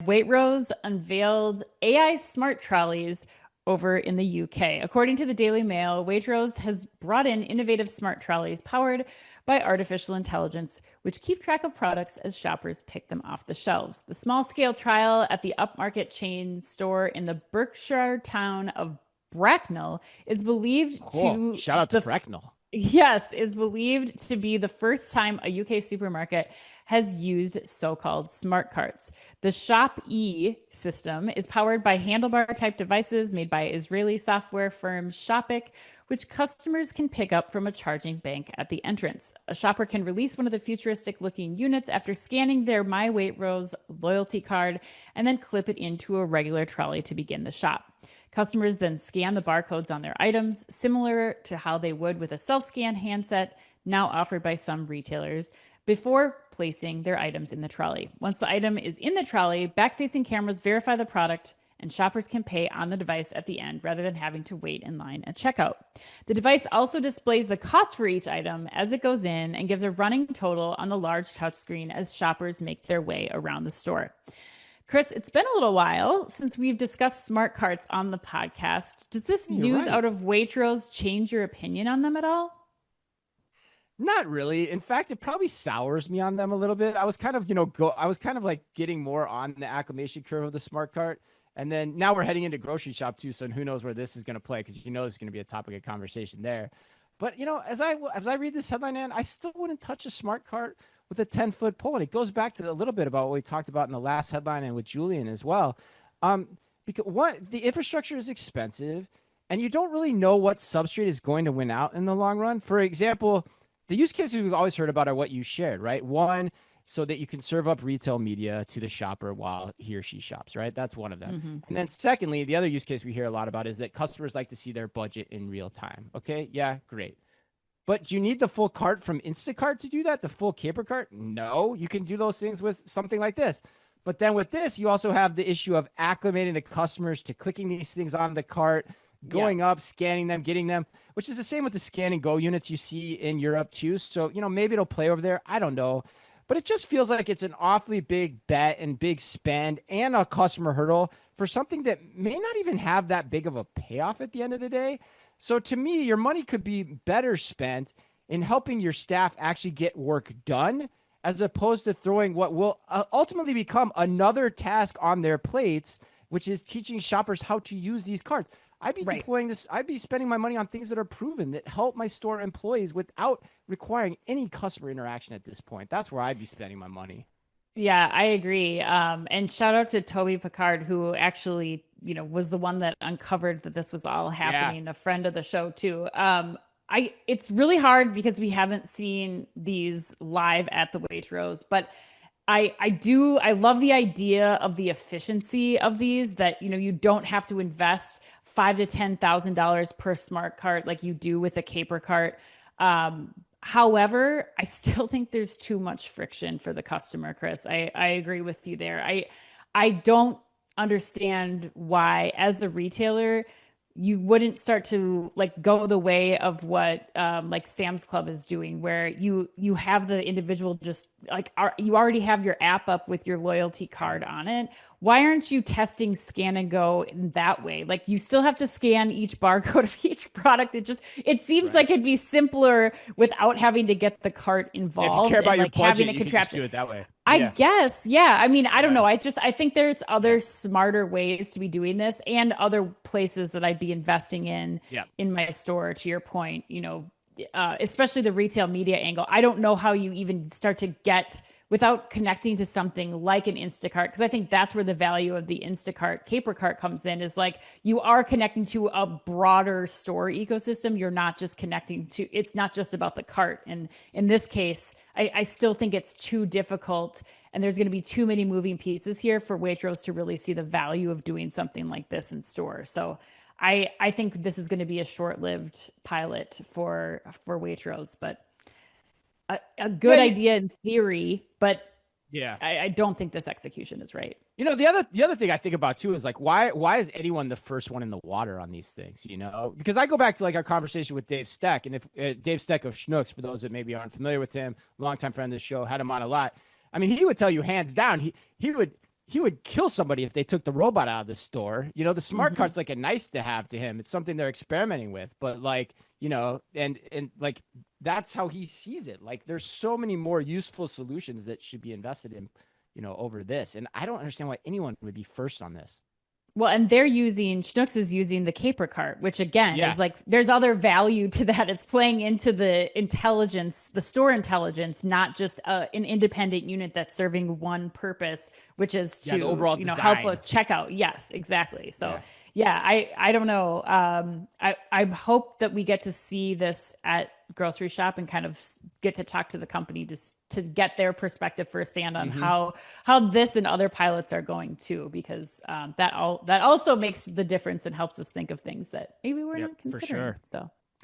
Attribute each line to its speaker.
Speaker 1: Waitrose unveiled AI smart trolleys over in the UK. According to the Daily Mail, Waitrose has brought in innovative smart trolleys powered by artificial intelligence, which keep track of products as shoppers pick them off the shelves. The small scale trial at the upmarket chain store in the Berkshire town of Bracknell is believed
Speaker 2: Cool.
Speaker 1: to
Speaker 2: Shout out to
Speaker 1: the
Speaker 2: Frecknell.
Speaker 1: Yes, is believed to be the first time a UK supermarket has used so-called smart carts. The Shop E system is powered by handlebar type devices made by Israeli software firm Shopik, which customers can pick up from a charging bank at the entrance. A shopper can release one of the futuristic looking units after scanning their My Waitrose loyalty card and then clip it into a regular trolley to begin the shop. Customers then scan the barcodes on their items, similar to how they would with a self scan handset now offered by some retailers, before placing their items in the trolley. Once the item is in the trolley, back facing cameras verify the product, and shoppers can pay on the device at the end rather than having to wait in line at checkout. The device also displays the cost for each item as it goes in and gives a running total on the large touchscreen as shoppers make their way around the store. Chris, it's been a little while since we've discussed smart carts on the podcast. Does this
Speaker 2: You're
Speaker 1: news
Speaker 2: right.
Speaker 1: out of Waitrose change your opinion on them at all?
Speaker 2: Not really. In fact, it probably sours me on them a little bit. I was kind of, I was kind of like getting more on the acclimation curve of the smart cart. And then now we're heading into grocery shop too. So who knows where this is going to play, because this is going to be a topic of conversation there. But as I read this headline, Ann, I still wouldn't touch a smart cart with a 10-foot pole. And it goes back to a little bit about what we talked about in the last headline and with Julian as well. Because the infrastructure is expensive, and you don't really know what substrate is going to win out in the long run. For example, the use cases we've always heard about are what you shared, right? One, so that you can serve up retail media to the shopper while he or she shops, right? That's one of them.
Speaker 1: Mm-hmm.
Speaker 2: And then secondly, the other use case we hear a lot about is that customers like to see their budget in real time. Okay, yeah, great. But do you need the full cart from Instacart to do that? The full caper cart? No, you can do those things with something like this. But then with this, you also have the issue of acclimating the customers to clicking these things on the cart,
Speaker 1: Yeah.
Speaker 2: going up, scanning them, getting them, which is the same with the scan and go units you see in Europe too. So, maybe it'll play over there. I don't know. But it just feels like it's an awfully big bet and big spend and a customer hurdle for something that may not even have that big of a payoff at the end of the day. So to me, your money could be better spent in helping your staff actually get work done, as opposed to throwing what will ultimately become another task on their plates, which is teaching shoppers how to use these cards. I'd be
Speaker 1: Right.
Speaker 2: deploying this. I'd be spending my money on things that are proven, that help my store employees without requiring any customer interaction at this point. That's where I'd be spending my money.
Speaker 1: Yeah, I agree. And shout out to Toby Picard, who actually, was the one that uncovered that this was all
Speaker 2: Yeah.
Speaker 1: happening, a friend of the show too. It's really hard because we haven't seen these live at the Waitrose, but I love the idea of the efficiency of these, that, you don't have to invest $5,000 to $10,000 per smart cart like you do with a caper cart. However, I still think there's too much friction for the customer, Chris. I agree with you there. I don't understand why, as the retailer, you wouldn't start to like go the way of what like Sam's Club is doing, where you have the individual just like you already have your app up with your loyalty card on it. Why aren't you testing scan and go in that way? Like, you still have to scan each barcode of each product. It seems
Speaker 2: Right.
Speaker 1: like it'd be simpler without having to get the cart
Speaker 2: Yeah, if you care
Speaker 1: involved and
Speaker 2: about your
Speaker 1: like having
Speaker 2: budget,
Speaker 1: a
Speaker 2: you can just
Speaker 1: contraption.
Speaker 2: do it that way.
Speaker 1: I
Speaker 2: Yeah.
Speaker 1: guess, yeah. I mean, I don't
Speaker 2: Yeah.
Speaker 1: know. I think there's
Speaker 2: Yeah.
Speaker 1: other smarter ways to be doing this, and other places that I'd be investing
Speaker 2: Yeah.
Speaker 1: in my store, to your point, especially the retail media angle. I don't know how you even start to get without connecting to something like an Instacart, because I think that's where the value of the Instacart caper cart comes in, is like you are connecting to a broader store ecosystem. You're not just connecting to, it's not just about the cart. And in this case, I still think it's too difficult, and there's going to be too many moving pieces here for Waitrose to really see the value of doing something like this in store. So I think this is going to be a short-lived pilot for Waitrose, but a
Speaker 2: Yeah.
Speaker 1: good idea in theory, but
Speaker 2: Yeah.
Speaker 1: I don't think this execution is right.
Speaker 2: The other thing I think about too is like, why is anyone the first one in the water on these things? Because I go back to like our conversation with Dave Steck, and if Dave Steck of Schnooks, for those that maybe aren't familiar with him, longtime friend of the show, had him on a lot. I mean, he would tell you hands down, he would he would kill somebody if they took the robot out of the store. You know, the smart
Speaker 1: Mhm.
Speaker 2: cart's like a nice to have to him. It's something they're experimenting with, but like, you know, and like that's how he sees it. Like there's so many more useful solutions that should be invested in, you know, over this. And I don't understand why anyone would be first on this.
Speaker 1: Well, and they're using Schnucks is using the caper cart, which again is
Speaker 2: Yeah.
Speaker 1: like there's other value to that. It's playing into the intelligence, the store intelligence, not just an independent unit that's serving one purpose, which is
Speaker 2: Yeah, the
Speaker 1: to,
Speaker 2: overall
Speaker 1: help a
Speaker 2: design.
Speaker 1: checkout. Yes, exactly. So
Speaker 2: Yeah.
Speaker 1: yeah, I don't know. I hope that we get to see this at grocery shop and kind of get to talk to the company to get their perspective firsthand on
Speaker 2: Hmm.
Speaker 1: how this and other pilots are going too, because that also makes the difference and helps us think of things that maybe we're
Speaker 2: Yep,
Speaker 1: not
Speaker 2: for
Speaker 1: considering.
Speaker 2: sure.
Speaker 1: So